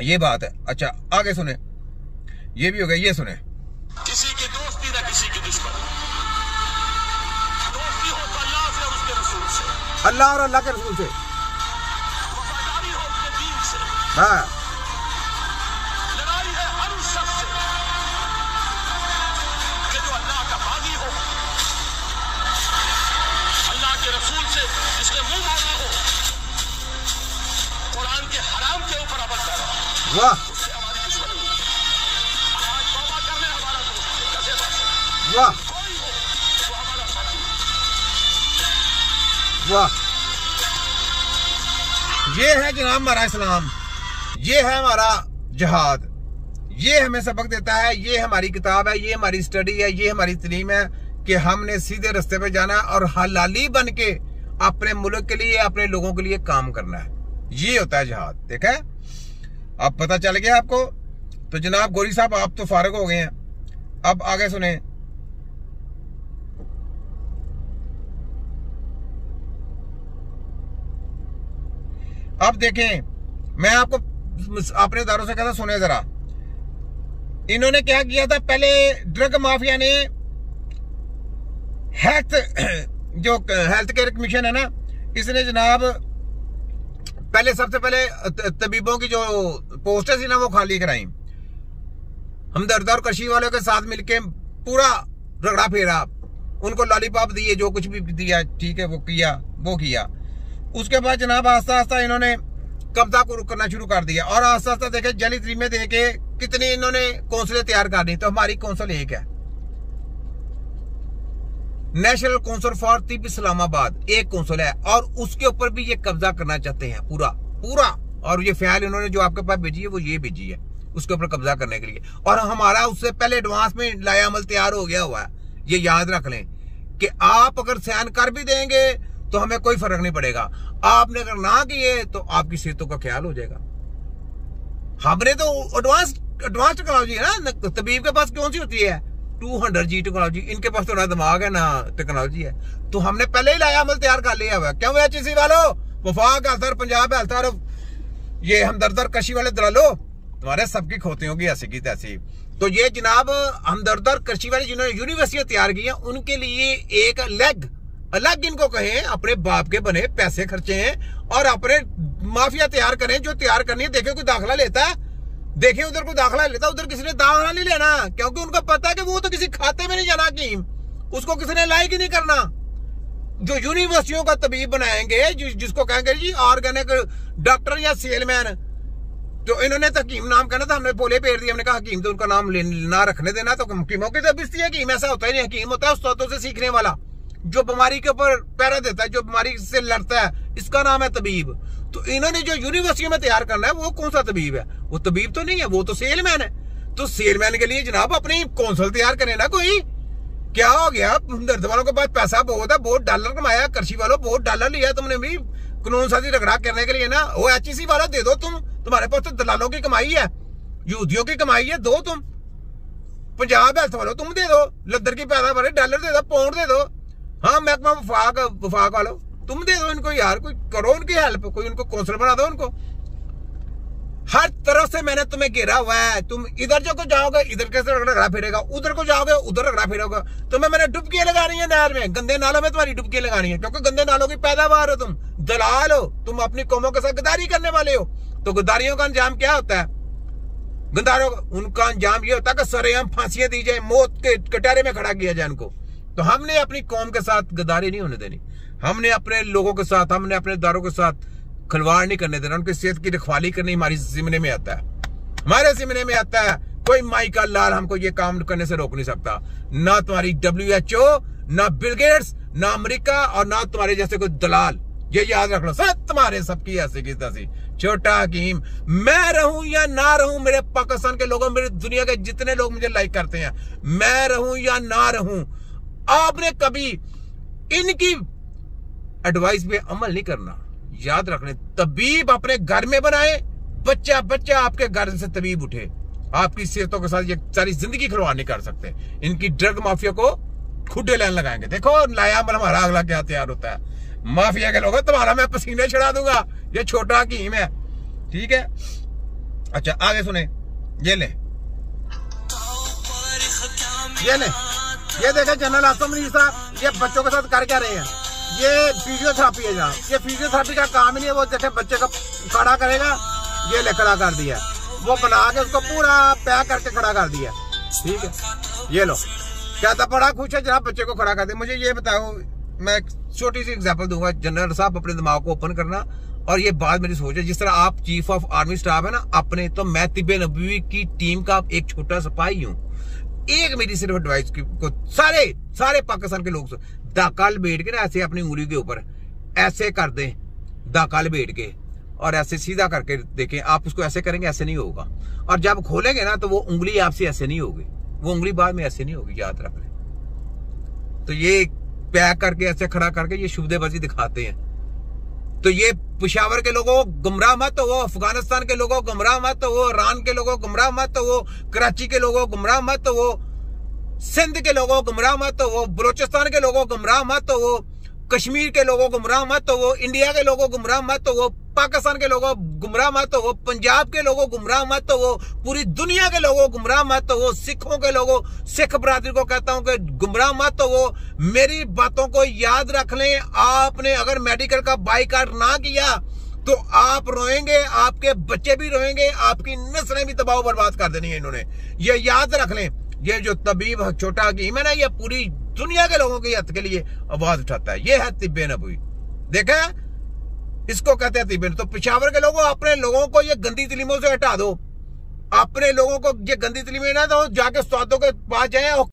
ये बात है। अच्छा आगे सुने, ये भी हो गया, ये सुने। किसी की दोस्ती ना किसी की दुश्मनी, दोस्ती हो तो अल्लाह से और उसके रसूल से, अल्लाह और अल्लाह के रसूल से, वफादारी हो उसके दीन से, हाँ, लड़ाई है हर उस शख्स से कि जो अल्लाह का बागी हो, अल्लाह के रसूल से जिसने मुंह मोड़ा हो, कुरान के हराम के ऊपर अमल कर रहा हो, वाह उससे हमारी दुश्मनी। आज तौबा करने हमारा दोस्त कैसे बच सकता? वाह कोई हो वो हमारा साथी। वाह। ये है जनाब हमारा इस्लाम, ये है हमारा जिहाद, ये हमें सबक देता है, ये हमारी किताब है, ये हमारी स्टडी है, ये हमारी तलीम है कि हमने सीधे रास्ते पे जाना है और हलाली बन के अपने मुल्क के लिए, अपने लोगों के लिए काम करना है। ये होता है जिहाद। देखा है, अब पता चल गया आपको। तो जनाब गोरी साहब आप तो फारिग हो गए हैं, अब आगे सुने। अब देखें, मैं आपको अपने दारों से कहता, सुने जरा। इन्होंने क्या किया था, पहले ड्रग माफिया ने हेल्थ केयर कमीशन है ना, इसने जनाब पहले सबसे पहले तबीबों की जो पोस्टें थी ना वो खाली कराई। हमदर्द और कशी वालों के साथ मिलके पूरा रगड़ा फेरा, उनको लॉलीपॉप दिए, जो कुछ भी दिया, ठीक है, वो किया। उसके बाद जनाब आस्ता आस्ता इन्होंने कब्जा को करना शुरू कर दिया और आस्ता आस्ता देखे जली तरीमे दे के कितनी इन्होंने कौंसलें तैयार कर दी। तो हमारी कौंसल एक है, नेशनल काउंसिल फॉर तिब इस्लामाबाद, एक कौंसिल है और उसके ऊपर भी ये कब्जा करना चाहते हैं पूरा। और ये फाइल इन्होंने जो आपके पास भेजी है वो ये भेजी है उसके ऊपर कब्जा करने के लिए। और हमारा उससे पहले एडवांस में लाया अमल तैयार हो गया हुआ है। ये याद रख लें कि आप अगर साइन कर भी देंगे तो हमें कोई फर्क नहीं पड़ेगा, आपने अगर ना किए तो आपकी सेहतों का ख्याल हो जाएगा। हमने तो एडवांस टेक्नोलॉजी है ना, तबीब के पास कौन सी होती है 200G टेक्नोलॉजी, इनके पास तो ना दिमाग है ना टेक्नोलॉजी है। तो हमने पहले ही लाया अमल तैयार कर लिया हुआ। क्यों HEC वालों, वफाक हेल्थ, पंजाब हेल्थ और ये हमदर्द और कशी वाले दलालो, तुम्हारे सबकी खोती होगी ऐसी की तैसी। तो ये जनाब हमदर्द और कशी वाली जिन्होंने यूनिवर्सिटियां तैयार की हैं उनके लिए एक अलग इनको कहें, अपने बाप के बने पैसे खर्चे हैं और अपने माफिया तैयार करें जो तैयार करनी है। देखे कोई दाखिला लेता है, देखें उधर कोई दाखिला लेता, उधर किसी ने दाखिला नहीं लेना, क्योंकि उनको पता है कि वो तो किसी खाते में नहीं जाना, हकीम उसको किसी ने लाइक ही नहीं करना। जो यूनिवर्सिटियों का तबीब बनाएंगे, जिसको कहेंगे जी ऑर्गेनिक डॉक्टर या सेलमैन, तो इन्होंने तो हकीम नाम कहना था, हमने पोले पेड़ दिया, हमने कहा हकीम तो उनका नाम ना रखने देना। तो हकीमों की तो बिस्ती है, हकीम ऐसा होता ही नहीं। हकीम होता है उस्तादों से सीखने वाला, जो बीमारी के ऊपर पैरा देता है, जो बीमारी से लड़ता है, इसका नाम है तबीब। तो इन्होंने जो यूनिवर्सिटी में तैयार करना है वो कौन सा तबीब है, वो तबीब तो नहीं है, वो तो सेलमैन है। तो सेलमैन के लिए जनाब अपनी कौंसल तैयार करें ना कोई। क्या हो गया, दर्द वालों के पास पैसा बहुत है, बहुत डॉलर कमाया, कृषि वालों बहुत डॉलर लिया तुमने भी कानून साजी रगड़ा करने के लिए ना। वो HEC वाला दे दो तुम, तुम्हारे पास तो दलालों की कमाई है, यहूदियों की कमाई है, दो तुम। पंजाब हेल्थ वालों तुम दे दो, लद्दर की पैदावार डॉलर दे दो, पाउंड दे दो। हाँ महकमा वफाक वालों तुम दे दो इनको यार, कोई करो उनकी हेल्प, कोई उनको कौंसल बना दो उनको। हर तरफ से मैंने तुम्हें घेरा हुआ है, तुम इधर जो को जाओगे इधर कैसे रगड़ा फिरेगा, उधर को जाओगे उधर रगड़ा फिरेगा। तुम्हें मैंने डुबकियां लगानी है नहर में, गंदे नालों में तुम्हारी डुबकियां लगानी है, क्योंकि गंदे नालों की पैदावार हो, तुम दलाल हो, तुम अपनी कौमों के साथ गद्दारी करने वाले हो। तो गद्दारियों का अंजाम क्या होता है, गद्दारों उनका अंजाम ये होता है कि सरेआम फांसियां दी जाए, मौत के कटहरे में खड़ा किया जाए उनको। तो हमने अपनी कौम के साथ गद्दारी नहीं होने देनी, हमने अपने लोगों के साथ, हमने अपने दारों के साथ खिलवाड़ नहीं करने देना, उनकी सेहत की रखवाली करनी हमारी जिम्मे में आता है, हमारे जिम्मे में आता है। कोई माई का लाल हमको ये काम करने से रोक नहीं सकता, ना तुम्हारी WHO, ना बिल गेट्स, ना अमेरिका और ना तुम्हारे जैसे कोई दलाल। ये याद रख लो, सब तुम्हारे सबकी ऐसी की तैसी। छोटा हकीम, मैं रहूं या ना रहूं, मेरे पाकिस्तान के लोगों, मेरे दुनिया के जितने लोग मुझे लाइक करते हैं, मैं रहूं या ना रहूं, आपने कभी इनकी एडवाइस पे अमल नहीं करना। याद रखने, तबीब अपने घर में बनाए, बच्चा आपके घर से तबीब उठे, आपकी सेहतों के साथ ये सारी जिंदगी खिलवाड़ नहीं कर सकते। इनकी ड्रग माफिया को खुडे लाइन लगाएंगे। देखो लाया अमल हमारा अगला क्या तैयार होता है। माफिया के लोगों तुम्हारा मैं पसीने छड़ा दूंगा, ये छोटा हकीम है, ठीक है। अच्छा आगे सुने, ये ले, ये देखे जनरल आसम मनीर साहब ये बच्चों के साथ कर क्या रहे हैं। ये फिजियोथेरेपी है जनाब, ये फिजियोथेरेपी का काम ही नहीं है। वो देखे बच्चे को खड़ा करेगा, ये ले खड़ा कर दिया, वो बना के उसको पूरा पैक करके खड़ा कर दिया, ठीक है। ये लो, कहता बड़ा खुश है जनाब बच्चे को खड़ा कर दे। मुझे ये बताओ, मैं एक छोटी सी एग्जांपल दूंगा, जनरल साहब अपने दिमाग को ओपन करना, और ये बात मेरी सोच है, जिस तरह आप चीफ ऑफ आर्मी स्टाफ है ना अपने, तो मैं तिब्बे नबवी की टीम का एक छोटा सिपाही हूँ। एक मेरी सिर्फ एडवाइस को सारे पाकिस्तान के लोग दाकाल बैठ के ना ऐसे अपनी उंगली के ऊपर ऐसे कर दें, दाकाल बैठ के, और ऐसे सीधा करके देखें। आप उसको ऐसे करेंगे, ऐसे नहीं होगा, और जब खोलेंगे ना तो वो उंगली आपसे ऐसे नहीं होगी, वो उंगली बाद में ऐसे नहीं होगी, याद रख लें। तो ये पैक करके ऐसे खड़ा करके ये शुभदेबाजी दिखाते हैं। तो ये पेशावर के लोगों गुमराह मत हो, अफगानिस्तान के लोगों गुमराह मत हो, ईरान के लोगों गुमराह मत हो, कराची के लोगों गुमराह मत हो, सिंध के लोगों गुमराह मत हो, बलोचिस्तान के लोगों गुमराह मत हो, कश्मीर के लोगों गुमराह मत हो, इंडिया के लोगों गुमराह मत हो, पाकिस्तान के लोगों गुमराह मत हो, पंजाब के लोगों गुमराह मत हो, पूरी दुनिया के लोगों गुमराह मत हो, सिखों के लोगों, सिख बरादरी को कहता हूं कि गुमराह मत हो। मेरी बातों को याद रख लें। आपने अगर मेडिकल का बाइकाट ना किया तो आप रोएंगे, आपके बच्चे भी रोएंगे, आपकी नस्लें भी तबाह बर्बाद कर देनी है इन्होंने, ये याद रख लें। ये जो तबीब छोटा हकीम है ना, ये पूरी दुनिया के लोगों के हित के लिए आवाज उठाता है। ये है तिब्बे नबवी, देखा, इसको कहते हैं तिब्बे। तो पेशावर के लोगों, अपने लोगों को ये गंदी तलीमों से हटा दो, अपने लोगों को ये गंदी तलीमें ना दो, जाके उस्तादों के पास जाए